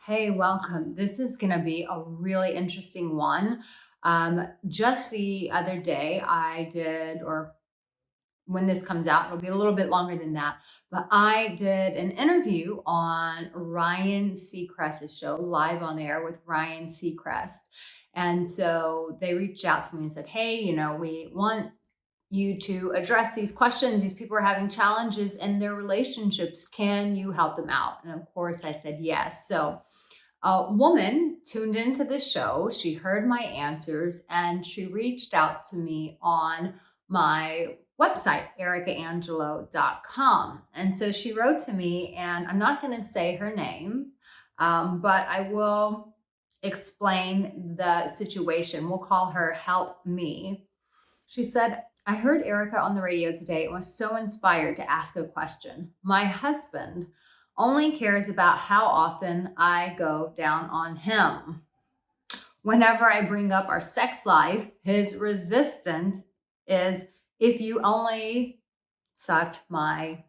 Hey, welcome. This is going to be a really interesting one. Just the other day, I did, or when this comes out, it'll be a little bit longer than that. But I did an interview on Ryan Seacrest's show, live on air with Ryan Seacrest. And so they reached out to me and said, hey, we want you to address these questions. These people are having challenges in their relationships. Can you help them out? And of course, I said yes. So a woman tuned into the show. She heard my answers and she reached out to me on my website, aricaangelo.com. And so she wrote to me, and I'm not going to say her name, but I will explain the situation. We'll call her Help Me. She said, I heard Arica on the radio today and was so inspired to ask a question. My husband only cares about how often I go down on him. Whenever I bring up our sex life, his resistance is, if you only sucked my.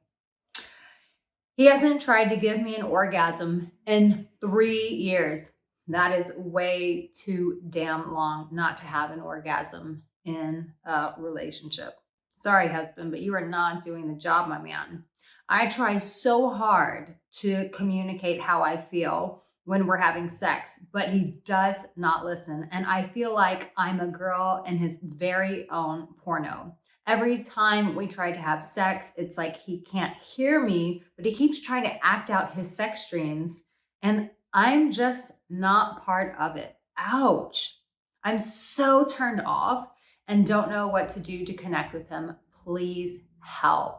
He hasn't tried to give me an orgasm in 3 years. That is way too damn long not to have an orgasm in a relationship. Sorry, husband, but you are not doing the job, my man. I try so hard to communicate how I feel when we're having sex, but he does not listen. And I feel like I'm a girl in his very own porno. Every time we try to have sex, it's like he can't hear me, but he keeps trying to act out his sex dreams. And I'm just not part of it. Ouch. I'm so turned off and don't know what to do to connect with him. Please help.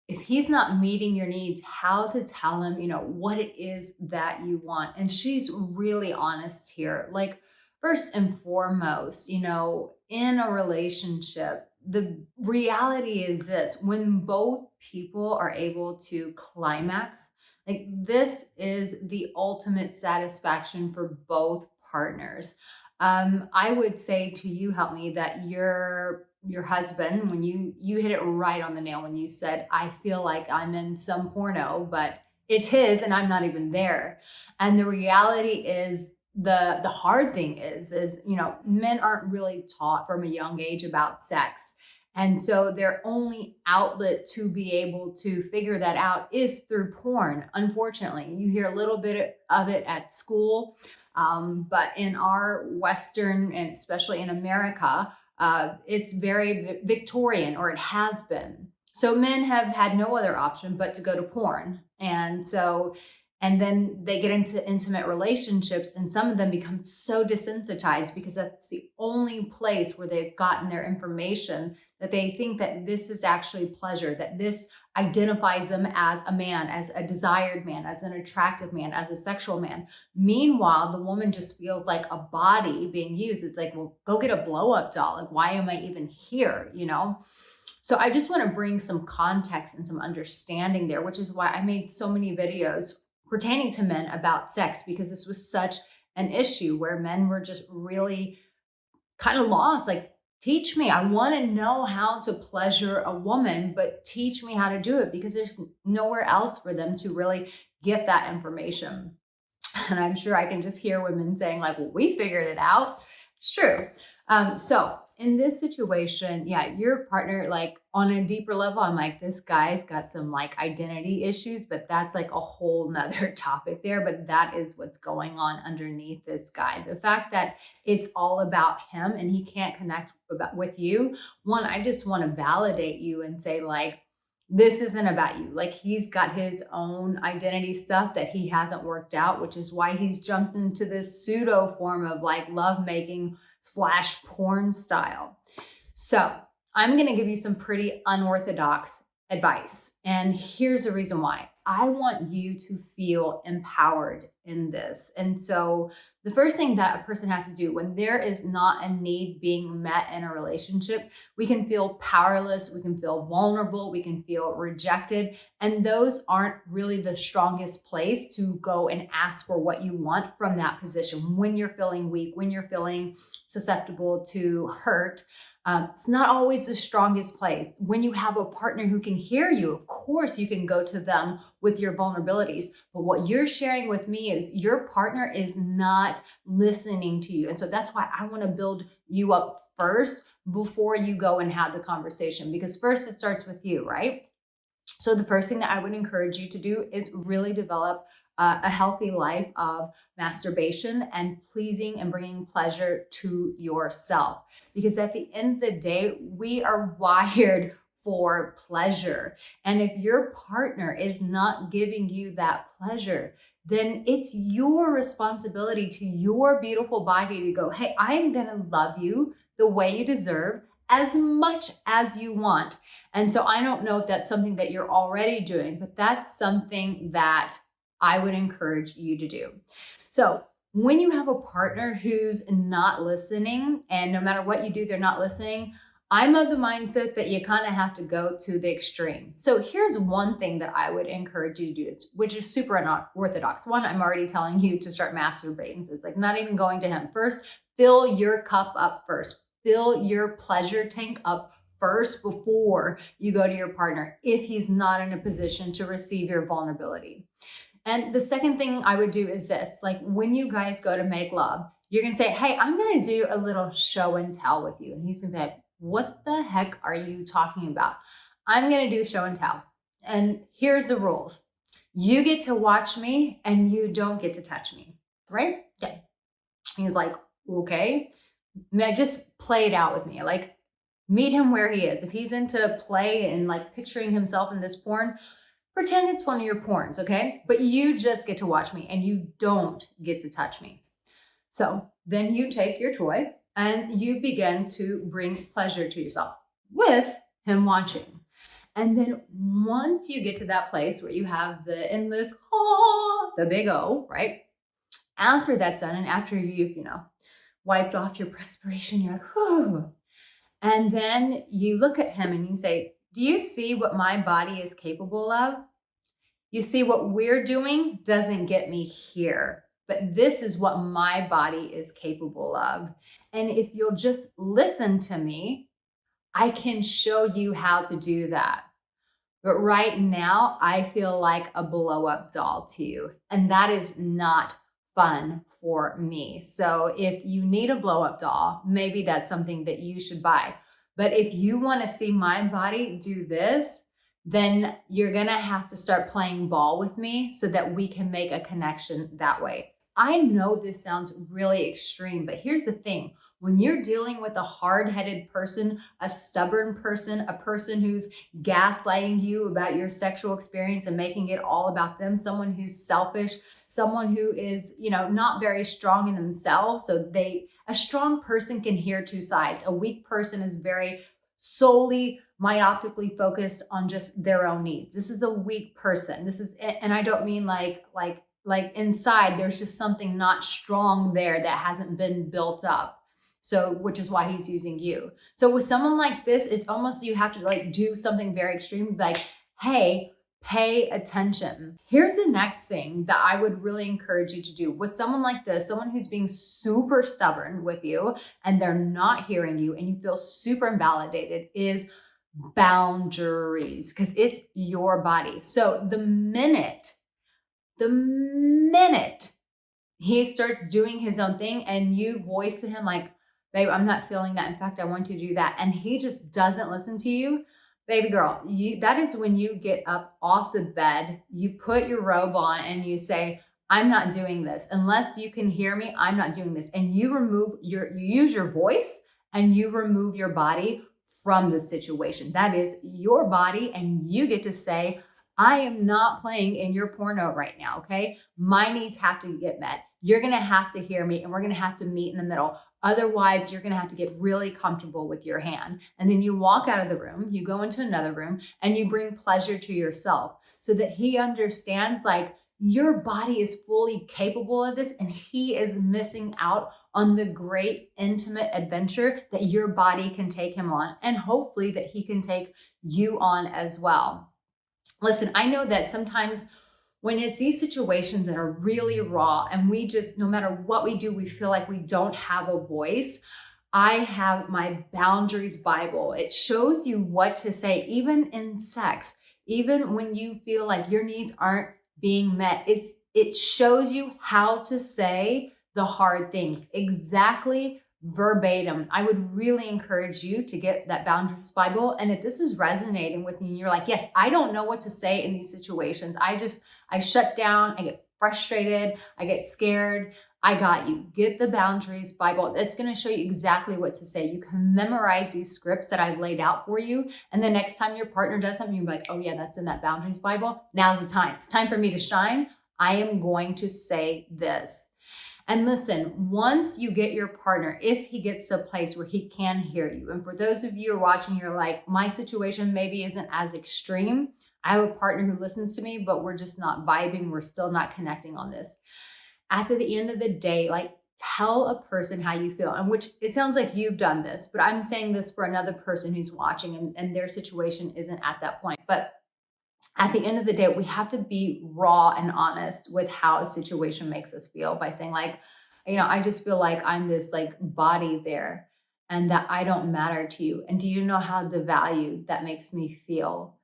If he's not meeting your needs, how to tell him, what it is that you want. And she's really honest here. Like, first and foremost, in a relationship, the reality is this: when both people are able to climax, like, this is the ultimate satisfaction for both partners. I would say to you, Help Me, that your husband, when you hit it right on the nail when you said, I feel like I'm in some porno, but it's his and I'm not even there. And the reality is, the hard thing is men aren't really taught from a young age about sex. And so their only outlet to be able to figure that out is through porn. Unfortunately, you hear a little bit of it at school. But in our Western, and especially in America, it's very Victorian, or it has been. So men have had no other option but to go to porn. And then they get into intimate relationships, and some of them become so desensitized because that's the only place where they've gotten their information, that they think that this is actually pleasure, that this identifies them as a man, as a desired man, as an attractive man, as a sexual man. Meanwhile, the woman just feels like a body being used. It's like, well, go get a blow up doll. Like, why am I even here? So I just want to bring some context and some understanding there, which is why I made so many videos pertaining to men about sex, because this was such an issue where men were just really kind of lost. Like, teach me. I want to know how to pleasure a woman, but teach me how to do it, because there's nowhere else for them to really get that information. And I'm sure I can just hear women saying, like, well, we figured it out. It's true. So in this situation, yeah, your partner, like, on a deeper level, I'm like, this guy's got some like identity issues, but that's like a whole nother topic there. But that is what's going on underneath this guy. The fact that it's all about him and he can't connect with you. One, I just want to validate you and say, like, this isn't about you. Like, he's got his own identity stuff that he hasn't worked out, which is why he's jumped into this pseudo form of like lovemaking / porn style. So I'm going to give you some pretty unorthodox advice. And here's the reason why. I want you to feel empowered in this. And so the first thing that a person has to do when there is not a need being met in a relationship, we can feel powerless, we can feel vulnerable, we can feel rejected. And those aren't really the strongest place to go and ask for what you want from that position when you're feeling weak, when you're feeling susceptible to hurt. It's not always the strongest place. When you have a partner who can hear you, of course, you can go to them with your vulnerabilities. But what you're sharing with me is your partner is not listening to you. And so that's why I want to build you up first before you go and have the conversation, because first it starts with you, right? So the first thing that I would encourage you to do is really develop a healthy life of masturbation and pleasing and bringing pleasure to yourself. Because at the end of the day, we are wired for pleasure. And if your partner is not giving you that pleasure, then it's your responsibility to your beautiful body to go, hey, I'm going to love you the way you deserve as much as you want. And so I don't know if that's something that you're already doing, but that's something that I would encourage you to do. So when you have a partner who's not listening, and no matter what you do, they're not listening, I'm of the mindset that you kind of have to go to the extreme. So here's one thing that I would encourage you to do, which is super unorthodox. One, I'm already telling you to start masturbating. So it's like not even going to him. First, fill your cup up first. Fill your pleasure tank up first before you go to your partner if he's not in a position to receive your vulnerability. And the second thing I would do is this, like when you guys go to make love, you're going to say, hey, I'm going to do a little show and tell with you. And he's going to be like, what the heck are you talking about? I'm going to do show and tell. And here's the rules. You get to watch me and you don't get to touch me, right? Okay. He's like, okay. Just play it out with me. Like, meet him where he is. If he's into play and like picturing himself in this porn, pretend it's one of your porns, okay? But you just get to watch me and you don't get to touch me. So then you take your toy and you begin to bring pleasure to yourself with him watching. And then once you get to that place where you have the endless, the big O, right? After that's done and after you've, wiped off your perspiration, you're like, whew. And then you look at him and you say, do you see what my body is capable of? You see, what we're doing doesn't get me here, but this is what my body is capable of. And if you'll just listen to me, I can show you how to do that. But right now, I feel like a blow up doll to you. And that is not fun for me. So if you need a blow up doll, maybe that's something that you should buy. But if you want to see my body do this, then you're going to have to start playing ball with me so that we can make a connection that way. I know this sounds really extreme, but here's the thing. When you're dealing with a hard-headed person, a stubborn person, a person who's gaslighting you about your sexual experience and making it all about them, someone who's selfish, someone who is, not very strong in themselves. So a strong person can hear two sides. A weak person is very solely myopically focused on just their own needs. This is a weak person. And I don't mean like inside, there's just something not strong there that hasn't been built up. So, which is why he's using you. So with someone like this, it's almost, you have to do something very extreme, like, hey, pay attention. Here's the next thing that I would really encourage you to do with someone like this, someone who's being super stubborn with you and they're not hearing you and you feel super invalidated, is boundaries, because it's your body. So the minute he starts doing his own thing and you voice to him like, babe, I'm not feeling that. In fact, I want you to do that. And he just doesn't listen to you. Baby girl, that is when you get up off the bed, you put your robe on and you say, I'm not doing this. Unless you can hear me, I'm not doing this. And you use your voice and you remove your body from the situation. That is your body. And you get to say, I am not playing in your porno right now, okay? My needs have to get met. You're going to have to hear me and we're going to have to meet in the middle. Otherwise, you're going to have to get really comfortable with your hand. And then you walk out of the room, you go into another room, and you bring pleasure to yourself so that he understands your body is fully capable of this and he is missing out on the great intimate adventure that your body can take him on, and hopefully that he can take you on as well. Listen, I know that sometimes when it's these situations that are really raw and we just, no matter what we do, we feel like we don't have a voice. I have my boundaries Bible. It shows you what to say, even in sex, even when you feel like your needs aren't being met. It shows you how to say the hard things exactly verbatim. I would really encourage you to get that boundaries Bible. And if this is resonating with you, and you're like, yes, I don't know what to say in these situations. I shut down, I get frustrated, I get scared. I got you. Get the boundaries Bible. It's going to show you exactly what to say. You can memorize these scripts that I've laid out for you. And the next time your partner does something, you're like, oh yeah, that's in that boundaries Bible. Now's the time. It's time for me to shine. I am going to say this. And listen, once you get your partner, if he gets to a place where he can hear you, and for those of you who are watching, you're like, my situation maybe isn't as extreme. I have a partner who listens to me, but we're just not vibing. We're still not connecting on this. At the end of the day, like, tell a person how you feel. And which it sounds like you've done this, but I'm saying this for another person who's watching and their situation isn't at that point. But at the end of the day, we have to be raw and honest with how a situation makes us feel by saying, like, I just feel like I'm this like body there and that I don't matter to you. And do you know how devalued that makes me feel?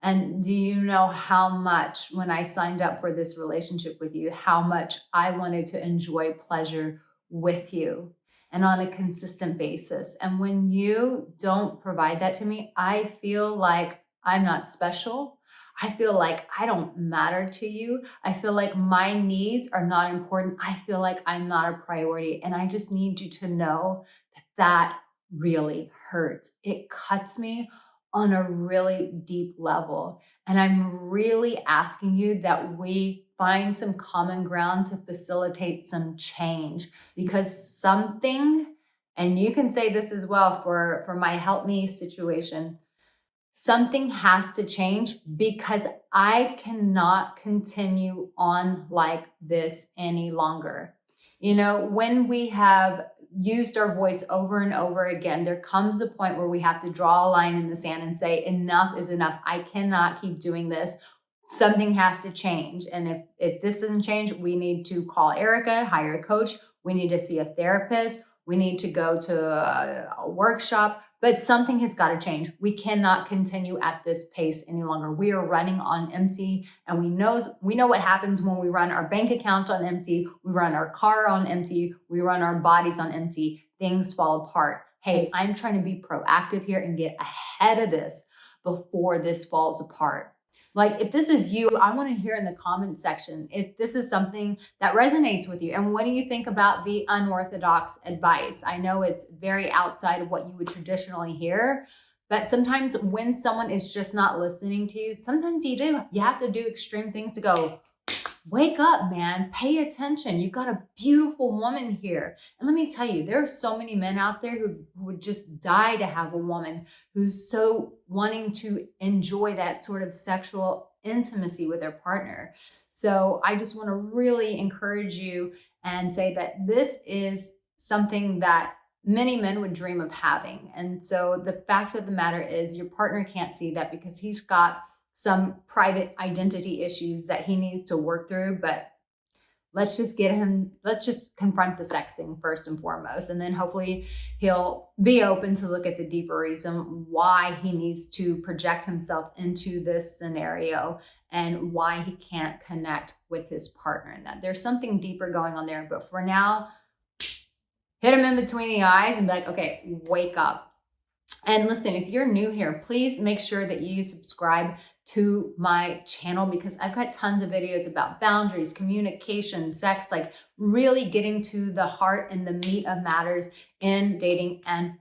And do you know how much, when I signed up for this relationship with you, how much I wanted to enjoy pleasure with you and on a consistent basis? And when you don't provide that to me, I feel like I'm not special. I feel like I don't matter to you. I feel like my needs are not important. I feel like I'm not a priority. And I just need you to know that that really hurts. It cuts me on a really deep level. And I'm really asking you that we find some common ground to facilitate some change, because something, and you can say this as well for my help me situation, something has to change because I cannot continue on like this any longer. When we have used our voice over and over again, there comes a point where we have to draw a line in the sand and say, enough is enough. I cannot keep doing this. Something has to change. And if this doesn't change, we need to call Arica, hire a coach. We need to see a therapist. We need to go to a workshop. But something has got to change. We cannot continue at this pace any longer. We are running on empty, and we know what happens when we run our bank account on empty, we run our car on empty, we run our bodies on empty. Things fall apart. Hey, I'm trying to be proactive here and get ahead of this before this falls apart. Like, if this is you, I want to hear in the comment section if this is something that resonates with you. And what do you think about the unorthodox advice? I know it's very outside of what you would traditionally hear, but sometimes when someone is just not listening to you, sometimes you have to do extreme things to go, wake up, man, pay attention. You've got a beautiful woman here. And let me tell you, there are so many men out there who would just die to have a woman who's so wanting to enjoy that sort of sexual intimacy with their partner. So I just want to really encourage you and say that this is something that many men would dream of having. And so the fact of the matter is, your partner can't see that because he's got some private identity issues that he needs to work through. But let's just confront the sex thing first and foremost. And then hopefully he'll be open to look at the deeper reason why he needs to project himself into this scenario and why he can't connect with his partner, and that there's something deeper going on there. But for now, hit him in between the eyes and be like, okay, wake up. And listen, if you're new here, please make sure that you subscribe to my channel, because I've got tons of videos about boundaries, communication, sex, like really getting to the heart and the meat of matters in dating and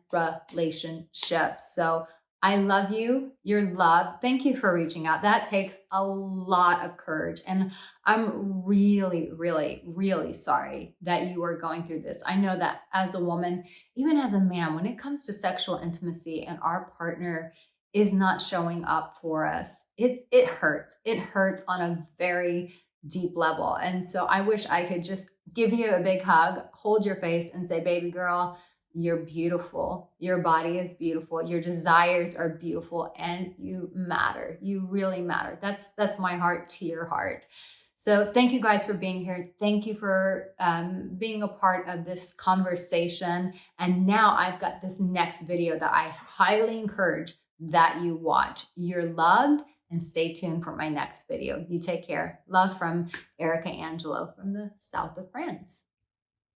relationships. So I love you. You're loved. Thank you for reaching out. That takes a lot of courage. And I'm really, really, really sorry that you are going through this. I know that as a woman, even as a man, when it comes to sexual intimacy and our partner is not showing up for us, it hurts. It hurts on a very deep level. And so I wish I could just give you a big hug, hold your face and say, baby girl, you're beautiful. Your body is beautiful. Your desires are beautiful, and you matter. You really matter. That's my heart to your heart. So thank you guys for being here. Thank you for being a part of this conversation. And now I've got this next video that I highly encourage that you watch. You're loved, and stay tuned for my next video. You take care. Love from Arica Angelo from the south of France.